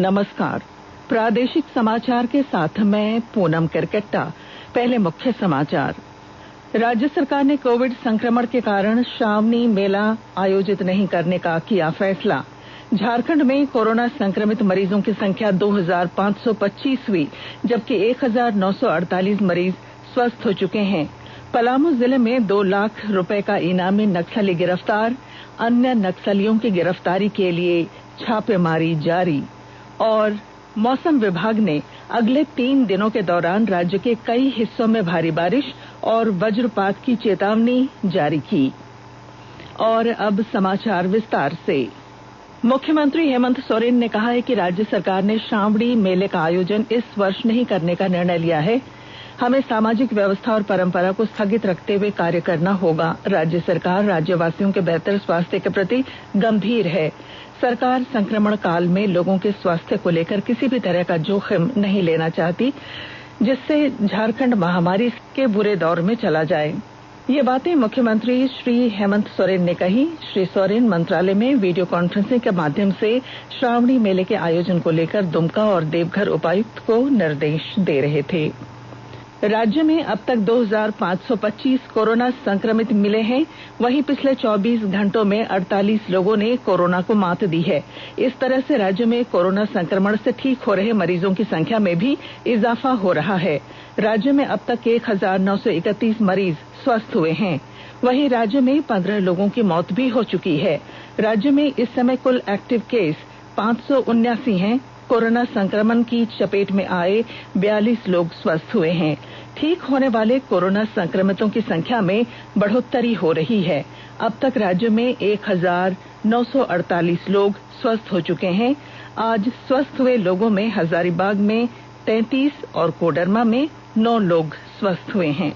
नमस्कार। प्रादेशिक समाचार के साथ मैं पूनम किरकेट्टा। पहले मुख्य समाचार। राज्य सरकार ने कोविड संक्रमण के कारण श्रावणी मेला आयोजित नहीं करने का किया फैसला। झारखंड में कोरोना संक्रमित मरीजों की संख्या 2525 हुई, जबकि 1948 मरीज स्वस्थ हो चुके हैं। पलामू जिले में 2 लाख रुपए का इनामी नक्सली गिरफ्तार। अन्य नक्सलियों की गिरफ्तारी के लिए छापेमारी जारी। और मौसम विभाग ने अगले 3 दिनों के दौरान राज्य के कई हिस्सों में भारी बारिश और वज्रपात की चेतावनी जारी की। और अब समाचार विस्तार से। मुख्यमंत्री हेमंत सोरेन ने कहा है कि राज्य सरकार ने श्रावणी मेले का आयोजन इस वर्ष नहीं करने का निर्णय लिया है। हमें सामाजिक व्यवस्था और परंपरा को स्थगित रखते हुए कार्य करना होगा। राज्य सरकार राज्यवासियों के बेहतर स्वास्थ्य के प्रति गंभीर है। सरकार संक्रमण काल में लोगों के स्वास्थ्य को लेकर किसी भी तरह का जोखिम नहीं लेना चाहती, जिससे झारखंड महामारी के बुरे दौर में चला जाए। ये बातें मुख्यमंत्री श्री हेमंत सोरेन ने कही। श्री सोरेन मंत्रालय में वीडियो कॉन्फ्रेंसिंग के माध्यम से श्रावणी मेले के आयोजन को लेकर दुमका और देवघर उपायुक्त को निर्देश दे रहे थे। राज्य में अब तक 2525 कोरोना संक्रमित मिले हैं। वहीं पिछले 24 घंटों में 48 लोगों ने कोरोना को मात दी है। इस तरह से राज्य में कोरोना संक्रमण से ठीक हो रहे मरीजों की संख्या में भी इजाफा हो रहा है। राज्य में अब तक 1931 मरीज स्वस्थ हुए हैं। वहीं राज्य में 15 लोगों की मौत भी हो चुकी है। राज्य में इस समय कुल एक्टिव केस 579 हैं। कोरोना संक्रमण की चपेट में आए 42 लोग स्वस्थ हुए हैं। ठीक होने वाले कोरोना संक्रमितों की संख्या में बढ़ोत्तरी हो रही है। अब तक राज्य में 1948 लोग स्वस्थ हो चुके हैं। आज स्वस्थ हुए लोगों में हजारीबाग में 33 और कोडरमा में 9 लोग स्वस्थ हुए हैं।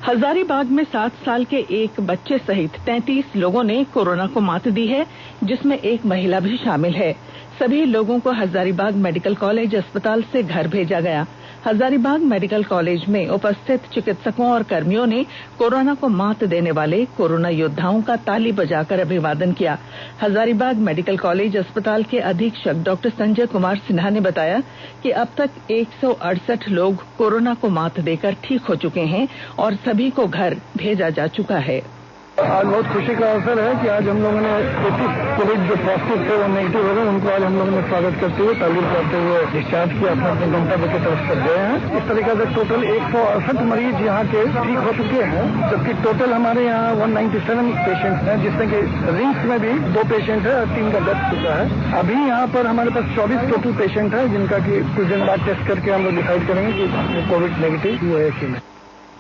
हजारीबाग में 7 साल के एक बच्चे सहित 33 लोगों ने कोरोना को मात दी है, जिसमें एक महिला भी शामिल है। सभी लोगों को हजारीबाग मेडिकल कॉलेज अस्पताल से घर भेजा गया। हजारीबाग मेडिकल कॉलेज में उपस्थित चिकित्सकों और कर्मियों ने कोरोना को मात देने वाले कोरोना योद्धाओं का ताली बजाकर अभिवादन किया। हजारीबाग मेडिकल कॉलेज अस्पताल के अधीक्षक डॉक्टर संजय कुमार सिन्हा ने बताया कि अब तक 168 लोग कोरोना को मात देकर ठीक हो चुके हैं और सभी को घर भेजा जा चुका है। आज बहुत खुशी का अवसर है कि आज हम लोगों ने 31 कोविड जो पॉजिटिव थे वो नेगेटिव हो गए, उनको आज हम लोगों ने स्वागत करते हुए तालीम करते हुए डिस्चार्ज किया, अपने अपने गंतव्य की तरफ कर गए हैं। इस तरीके से टोटल 168 मरीज यहाँ के ठीक हो चुके हैं, जबकि टोटल हमारे यहाँ 197 पेशेंट्स हैं, जिसमें कि रिंग्स में भी 2 पेशेंट है और 3 का डेथ चुका है। अभी यहाँ पर हमारे पास 24 टोटल पेशेंट है, जिनका की कुछ दिन बाद टेस्ट करके हम लोग डिसाइड करेंगे कि कोविड नेगेटिव हुआ है कि नहीं।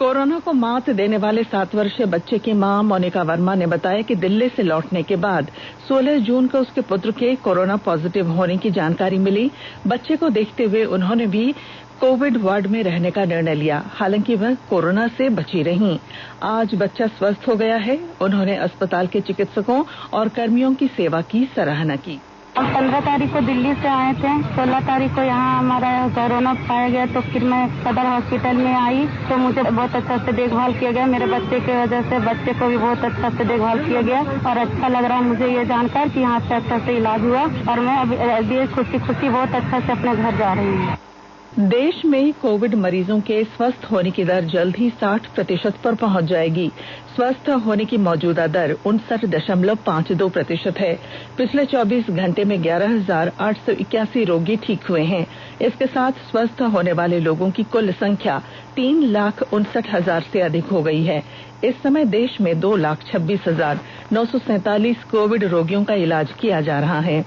कोरोना को मात देने वाले 7 वर्षीय बच्चे की मां मोनिका वर्मा ने बताया कि दिल्ली से लौटने के बाद 16 जून को उसके पुत्र के कोरोना पॉजिटिव होने की जानकारी मिली। बच्चे को देखते हुए उन्होंने भी कोविड वार्ड में रहने का निर्णय लिया। हालांकि वह कोरोना से बची रहीं। आज बच्चा स्वस्थ हो गया है। उन्होंने अस्पताल के चिकित्सकों और कर्मियों की सेवा की सराहना की। हम 15 तारीख को दिल्ली से आए थे। 16 तारीख को यहाँ हमारा कोरोना पाया गया, तो फिर मैं सदर हॉस्पिटल में आई तो मुझे बहुत अच्छा से देखभाल किया गया। मेरे बच्चे की वजह से बच्चे को भी बहुत अच्छा से देखभाल किया गया और अच्छा लग रहा है मुझे ये जानकर कि यहाँ से अच्छा से इलाज हुआ और मैं अभी खुशी बहुत अच्छा से अपने घर जा रही हूँ। देश में कोविड मरीजों के स्वस्थ होने की दर जल्द ही 60% पर पहुंच जाएगी। स्वस्थ होने की मौजूदा दर 59.52% है। पिछले 24 घंटे में 11,881 रोगी ठीक हुए हैं। इसके साथ स्वस्थ होने वाले लोगों की कुल संख्या 3,59,000 से अधिक हो गई है। इस समय देश में 2,26,947 कोविड रोगियों का इलाज किया जा रहा है।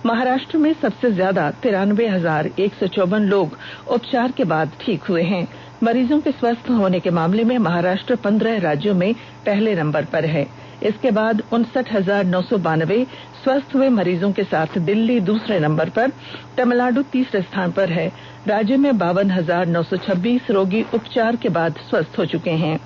महाराष्ट्र में सबसे ज्यादा 93,154 लोग उपचार के बाद ठीक हुए हैं। मरीजों के स्वस्थ होने के मामले में महाराष्ट्र 15 राज्यों में पहले नंबर पर है। इसके बाद 59,992 स्वस्थ हुए मरीजों के साथ दिल्ली दूसरे नंबर पर, तमिलनाडु तीसरे स्थान पर है। राज्य में 52,926 रोगी उपचार के बाद स्वस्थ हो चुके हैं।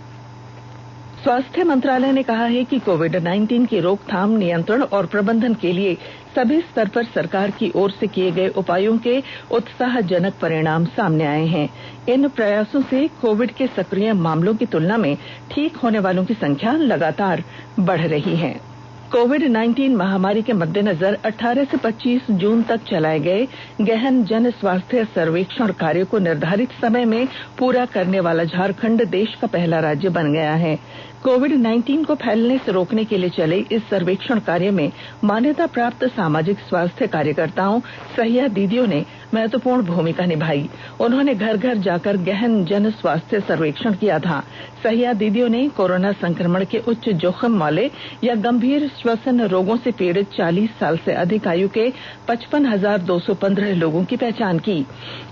स्वास्थ्य मंत्रालय ने कहा है कि कोविड-19 की रोकथाम, नियंत्रण और प्रबंधन के लिए सभी स्तर पर सरकार की ओर से किए गए उपायों के उत्साहजनक परिणाम सामने आए हैं। इन प्रयासों से कोविड के सक्रिय मामलों की तुलना में ठीक होने वालों की संख्या लगातार बढ़ रही है। कोविड-19 महामारी के मद्देनजर 18 से 25 जून तक चलाए गए गहन जन स्वास्थ्य सर्वेक्षण कार्य को निर्धारित समय में पूरा करने वाला झारखंड देश का पहला राज्य बन गया है। कोविड-19 को फैलने से रोकने के लिए चले इस सर्वेक्षण कार्य में मान्यता प्राप्त सामाजिक स्वास्थ्य कार्यकर्ताओं सहिया दीदियों ने महत्वपूर्ण भूमिका निभाई। उन्होंने घर घर जाकर गहन जन स्वास्थ्य सर्वेक्षण किया था। सहिया दीदियों ने कोरोना संक्रमण के उच्च जोखिम वाले या गंभीर श्वसन रोगों से पीड़ित 40 साल से अधिक आयु के 55,215 लोगों की पहचान की।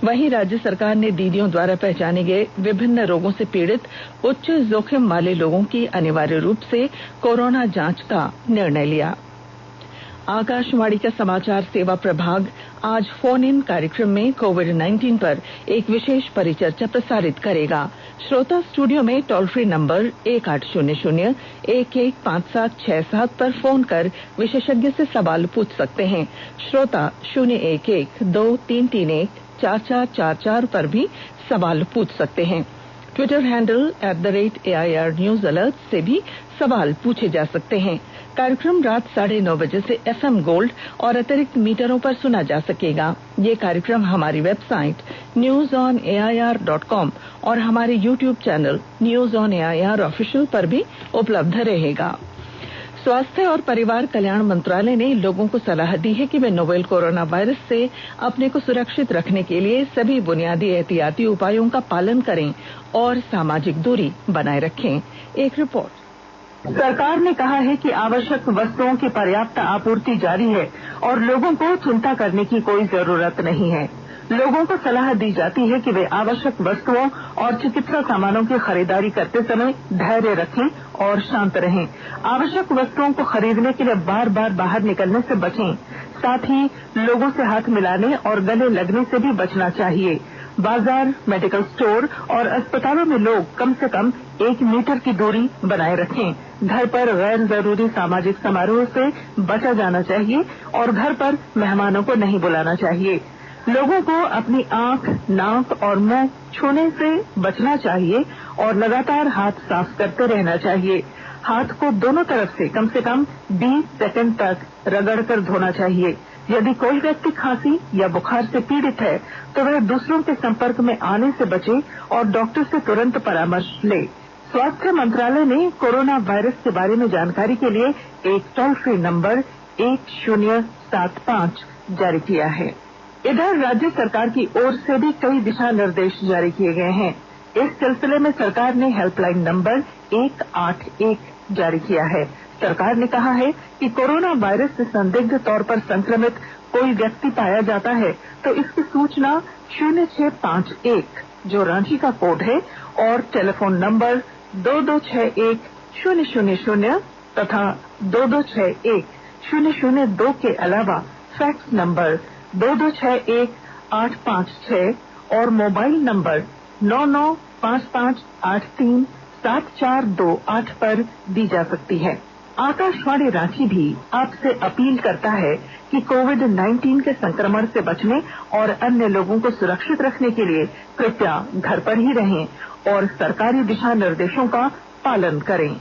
वहीं राज्य सरकार ने दीदियों द्वारा पहचाने गए विभिन्न रोगों से पीड़ित उच्च जोखिम वाले लोगों की अनिवार्य रूप से कोरोना जांच का निर्णय लिया। आकाशवाणी का समाचार सेवा प्रभाग आज फोन इन कार्यक्रम में कोविड-19 पर एक विशेष परिचर्चा प्रसारित करेगा। श्रोता स्टूडियो में टोल फ्री नंबर 1800-115767 पर फोन कर विशेषज्ञ से सवाल पूछ सकते हैं। श्रोता 011-2331-4444 पर भी सवाल पूछ सकते हैं। Twitter handle @AIR News Alert से भी सवाल पूछे जा सकते हैं। कार्यक्रम रात 9:30 बजे से FM गोल्ड और अतिरिक्त मीटरों पर सुना जा सकेगा। ये कार्यक्रम हमारी वेबसाइट newsonair.com और हमारे YouTube channel news on AIR official पर भी उपलब्ध रहेगा। स्वास्थ्य और परिवार कल्याण मंत्रालय ने लोगों को सलाह दी है कि वे नोवेल कोरोना वायरस से अपने को सुरक्षित रखने के लिए सभी बुनियादी एहतियाती उपायों का पालन करें और सामाजिक दूरी बनाए रखें। एक रिपोर्ट। सरकार ने कहा है कि आवश्यक वस्तुओं की पर्याप्त आपूर्ति जारी है और लोगों को चिंता करने की कोई जरूरत नहीं है। लोगों को सलाह दी जाती है कि वे आवश्यक वस्तुओं और चिकित्सा सामानों की खरीदारी करते समय धैर्य रखें और शांत रहें। आवश्यक वस्तुओं को खरीदने के लिए बार बार बाहर निकलने से बचें। साथ ही लोगों से हाथ मिलाने और गले लगने से भी बचना चाहिए। बाजार, मेडिकल स्टोर और अस्पतालों में लोग कम से कम 1 मीटर की दूरी बनाए रखें। घर पर गैर जरूरी सामाजिक समारोह से बचा जाना चाहिए और घर पर मेहमानों को नहीं बुलाना चाहिए। लोगों को अपनी आंख, नाक और मुंह छूने से बचना चाहिए और लगातार हाथ साफ करते रहना चाहिए। हाथ को दोनों तरफ से कम 20 सेकंड तक रगड़कर धोना चाहिए। यदि कोई व्यक्ति खांसी या बुखार से पीड़ित है तो वह दूसरों के संपर्क में आने से बचे और डॉक्टर से तुरंत परामर्श ले। स्वास्थ्य मंत्रालय ने कोरोना वायरस के बारे में जानकारी के लिए एक टोल फ्री नंबर 1075 जारी किया है। इधर राज्य सरकार की ओर से भी कई दिशा निर्देश जारी किए गए हैं। इस सिलसिले में सरकार ने हेल्पलाइन नंबर 181 जारी किया है। सरकार ने कहा है कि कोरोना वायरस से संदिग्ध तौर पर संक्रमित कोई व्यक्ति पाया जाता है तो इसकी सूचना 0651 जो रांची का कोड है और टेलीफोन नंबर 2261-000 तथा 2261-002 के अलावा फैक्स नंबर 2261-856 और मोबाइल नंबर 9955837428 पर दी जा सकती है। आकाशवाणी रांची भी आपसे अपील करता है कि कोविड-19 के संक्रमण से बचने और अन्य लोगों को सुरक्षित रखने के लिए कृपया घर पर ही रहें और सरकारी दिशा निर्देशों का पालन करें।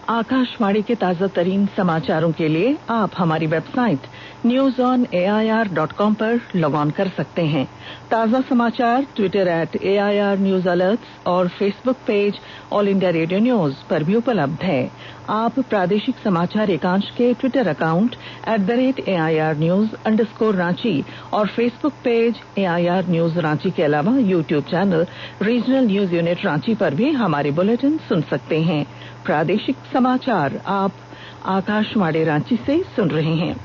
आकाशवाणी के ताजा तरीन समाचारों के लिए आप हमारी वेबसाइट newsonair.com पर लॉग ऑन कर सकते हैं। ताजा समाचार ट्विटर @AIR News Alerts और Facebook page all India radio news पर भी उपलब्ध है। आप प्रादेशिक समाचार एकांश के ट्विटर अकाउंट @AIR News_Ranchi और Facebook page AIR News Ranchi के अलावा YouTube channel regional news unit Ranchi पर भी हमारे बुलेटिन सुन सकते हैं। प्रादेशिक समाचार आप आकाशवाणी रांची से सुन रहे हैं।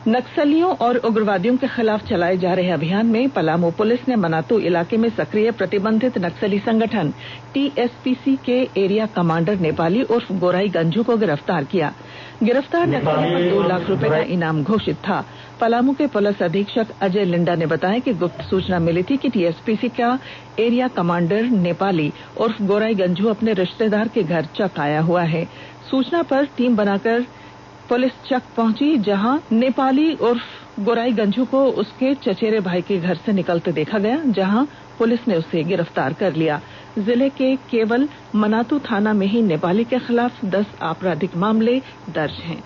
नक्सलियों और उग्रवादियों के खिलाफ चलाए जा रहे अभियान में पलामू पुलिस ने मनातू इलाके में सक्रिय प्रतिबंधित नक्सली संगठन TSPC के एरिया कमांडर नेपाली उर्फ गोराई गंजू को गिरफ्तार किया। गिरफ्तार नक्सली पर 2 लाख रुपए का इनाम घोषित था। पलामू के पुलिस अधीक्षक अजय लिंडा ने बताया कि गुप्त सूचना मिली थी कि TSPC का एरिया कमांडर नेपाली उर्फ गोराई गंजू अपने रिश्तेदार के घर चक आया हुआ है। सूचना पर टीम बनाकर पुलिस चक पहुंची जहां नेपाली उर्फ गोराई गंजू को उसके चचेरे भाई के घर से निकलते देखा गया, जहां पुलिस ने उसे गिरफ्तार कर लिया। जिले के केवल मनातू थाना में ही नेपाली के खिलाफ 10 आपराधिक मामले दर्ज हैं।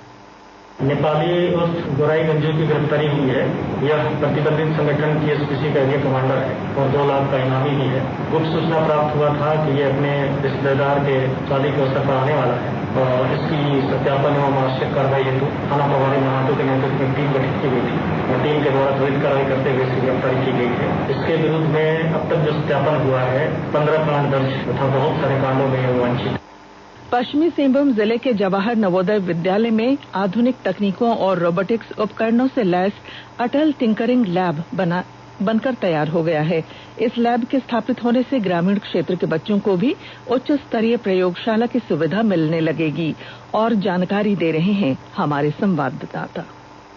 नेपाली उस गोराई गंजू की गिरफ्तारी हुई है। यह प्रतिबंधित संगठन की एसपीसी का एरिया कमांडर है और 2 लाख का इनामी भी है। गुप्त सूचना प्राप्त हुआ था कि ये अपने रिश्तेदार के शादी के अवसर पर आने वाला है और इसकी सत्यापन एवं आवश्यक कार्रवाई हेतु थाना प्रभारी महातो के नेतृत्व में टीम गठित की गई थी और टीम के द्वारा त्वरित कार्रवाई करते हुए इसकी गिरफ्तारी की गई है। इसके विरुद्ध में अब तक जो सत्यापन हुआ है 15 कांड दर्ज तथा बहुत सारे कांडों में वंचित। पश्चिमी सिंहभूम जिले के जवाहर नवोदय विद्यालय में आधुनिक तकनीकों और रोबोटिक्स उपकरणों से लैस अटल टिंकरिंग लैब बनकर तैयार हो गया है। इस लैब के स्थापित होने से ग्रामीण क्षेत्र के बच्चों को भी उच्च स्तरीय प्रयोगशाला की सुविधा मिलने लगेगी। और जानकारी दे रहे हैं हमारे संवाददाता।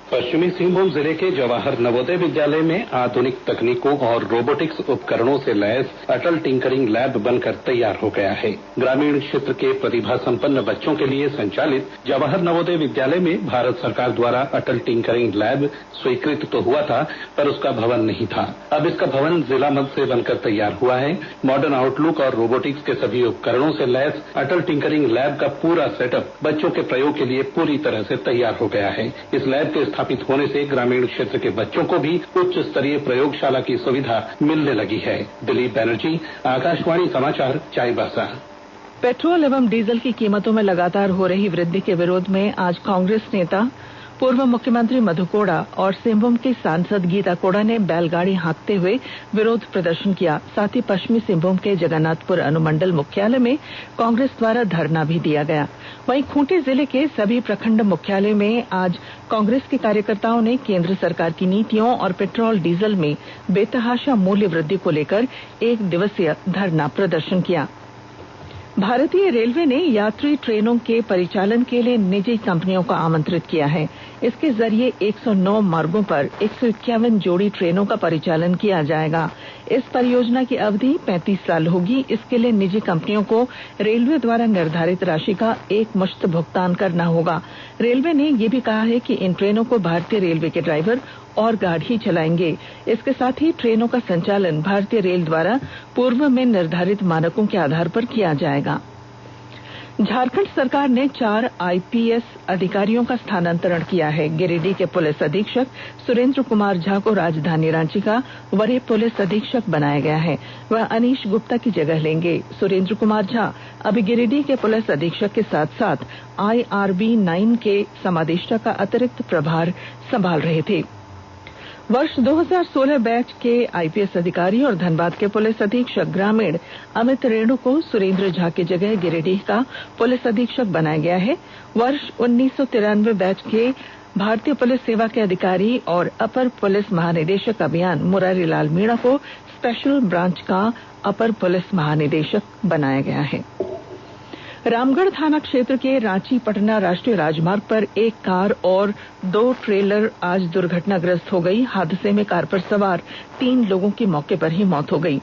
पश्चिमी सिंहभूम जिले के जवाहर नवोदय विद्यालय में आधुनिक तकनीकों और रोबोटिक्स उपकरणों से लैस अटल टिंकरिंग लैब बनकर तैयार हो गया है। ग्रामीण क्षेत्र के प्रतिभा संपन्न बच्चों के लिए संचालित जवाहर नवोदय विद्यालय में भारत सरकार द्वारा अटल टिंकरिंग लैब स्वीकृत तो हुआ था, पर उसका भवन नहीं था। अब इसका भवन जिला मद से बनकर तैयार हुआ है। मॉडर्न आउटलुक और रोबोटिक्स के सभी उपकरणों से लैस अटल टिंकरिंग लैब का पूरा सेटअप बच्चों के प्रयोग के लिए पूरी तरह से तैयार हो गया है। इस लैब के स्थापित होने से ग्रामीण क्षेत्र के बच्चों को भी उच्च स्तरीय प्रयोगशाला की सुविधा मिलने लगी है। दिलीप बनर्जी, आकाशवाणी समाचार, चाईबासा। पेट्रोल एवं डीजल की कीमतों में लगातार हो रही वृद्धि के विरोध में आज कांग्रेस नेता पूर्व मुख्यमंत्री मधु कोड़ा और सिंहभूम की सांसद गीता कोड़ा ने बैलगाड़ी हाँकते हुए विरोध प्रदर्शन किया। साथ ही पश्चिमी सिंहभूम के जगन्नाथपुर अनुमंडल मुख्यालय में कांग्रेस द्वारा धरना भी दिया गया। वहीं खूंटी जिले के सभी प्रखंड मुख्यालय में आज कांग्रेस के कार्यकर्ताओं ने केंद्र सरकार की नीतियों और पेट्रोल डीजल में बेतहाशा मूल्य वृद्धि को लेकर 1 दिवसीय धरना प्रदर्शन किया। भारतीय रेलवे ने यात्री ट्रेनों के परिचालन के लिए निजी कंपनियों को आमंत्रित किया है। इसके जरिए 109 मार्गों पर 151 जोड़ी ट्रेनों का परिचालन किया जाएगा। इस परियोजना की अवधि 35 साल होगी। इसके लिए निजी कंपनियों को रेलवे द्वारा निर्धारित राशि का एकमुश्त भुगतान करना होगा। रेलवे ने यह भी कहा है कि इन ट्रेनों को भारतीय रेलवे के ड्राइवर और गार्ड ही चलाएंगे। इसके साथ ही ट्रेनों का संचालन भारतीय रेल द्वारा पूर्व में निर्धारित मानकों के आधार पर किया जाएगा। झारखंड सरकार ने 4 आईपीएस अधिकारियों का स्थानांतरण किया है। गिरिडीह के पुलिस अधीक्षक सुरेंद्र कुमार झा को राजधानी रांची का वरीय पुलिस अधीक्षक बनाया गया है। वह अनीश गुप्ता की जगह लेंगे। सुरेंद्र कुमार झा अभी गिरिडीह के पुलिस अधीक्षक के साथ साथ IRB 9 के समादेष्टा का अतिरिक्त प्रभार संभाल रहे थे। वर्ष 2016 बैच के आईपीएस अधिकारी और धनबाद के पुलिस अधीक्षक ग्रामीण अमित रेणु को सुरेंद्र झा की जगह गिरिडीह का पुलिस अधीक्षक बनाया गया है। वर्ष 1993 बैच के भारतीय पुलिस सेवा के अधिकारी और अपर पुलिस महानिदेशक अभियान मुरारी लाल मीणा को स्पेशल ब्रांच का अपर पुलिस महानिदेशक बनाया गया है। रामगढ़ थाना क्षेत्र के रांची पटना राष्ट्रीय राजमार्ग पर एक कार और 2 ट्रेलर आज दुर्घटनाग्रस्त हो गई। हादसे में कार पर सवार 3 लोगों की मौके पर ही मौत हो गई।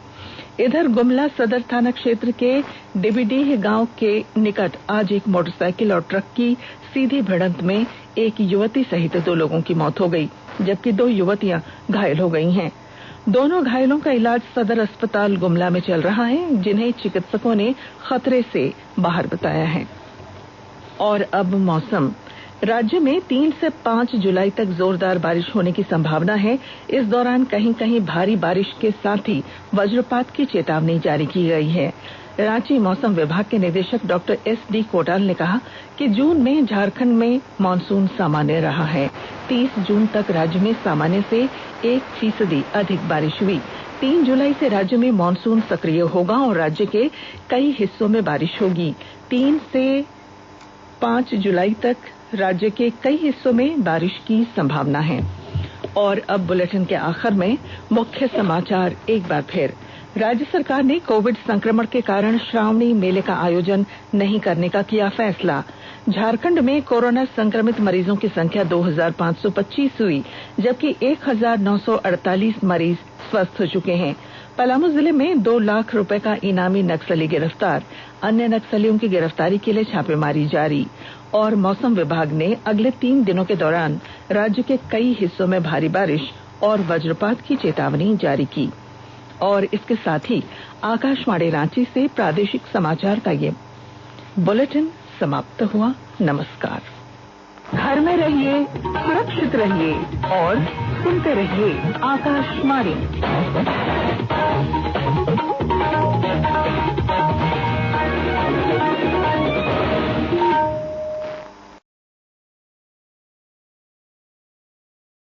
इधर गुमला सदर थाना क्षेत्र के डिबिडीह गांव के निकट आज एक मोटरसाइकिल और ट्रक की सीधी भिड़ंत में एक युवती सहित 2 लोगों की मौत हो गई, जबकि 2 युवतियां घायल हो गई हैं। दोनों घायलों का इलाज सदर अस्पताल गुमला में चल रहा है, जिन्हें चिकित्सकों ने खतरे से बाहर बताया है। और अब मौसम। राज्य में 3 से 5 जुलाई तक जोरदार बारिश होने की संभावना है। इस दौरान कहीं कहीं भारी बारिश के साथ ही वज्रपात की चेतावनी जारी की गई है। रांची मौसम विभाग के निदेशक डॉक्टर SD कोटाल ने कहा कि जून में झारखंड में मानसून सामान्य रहा है। 30 जून तक राज्य में सामान्य से 1% अधिक बारिश हुई। 3 जुलाई से राज्य में मानसून सक्रिय होगा और राज्य के कई हिस्सों में बारिश होगी। 3 से 5 जुलाई तक राज्य के कई हिस्सों में बारिश की संभावना है। और अब बुलेटिन के आखिर में मुख्य समाचार एक बार फिर। राज्य सरकार ने कोविड संक्रमण के कारण श्रावणी मेले का आयोजन नहीं करने का किया फैसला। झारखंड में कोरोना संक्रमित मरीजों की संख्या 2525 हुई, जबकि 1948 मरीज स्वस्थ हो चुके हैं। पलामू जिले में 2 लाख रुपए का इनामी नक्सली गिरफ्तार। अन्य नक्सलियों की गिरफ्तारी के लिए छापेमारी जारी। और मौसम विभाग ने अगले 3 दिनों के दौरान राज्य के कई हिस्सों में भारी बारिश और वज्रपात की चेतावनी जारी की। और इसके साथ ही आकाशवाणी रांची से प्रादेशिक समाचार का ये बुलेटिन समाप्त हुआ। नमस्कार। घर में रहिए, सुरक्षित रहिए और सुनते रहिए आकाशवाणी।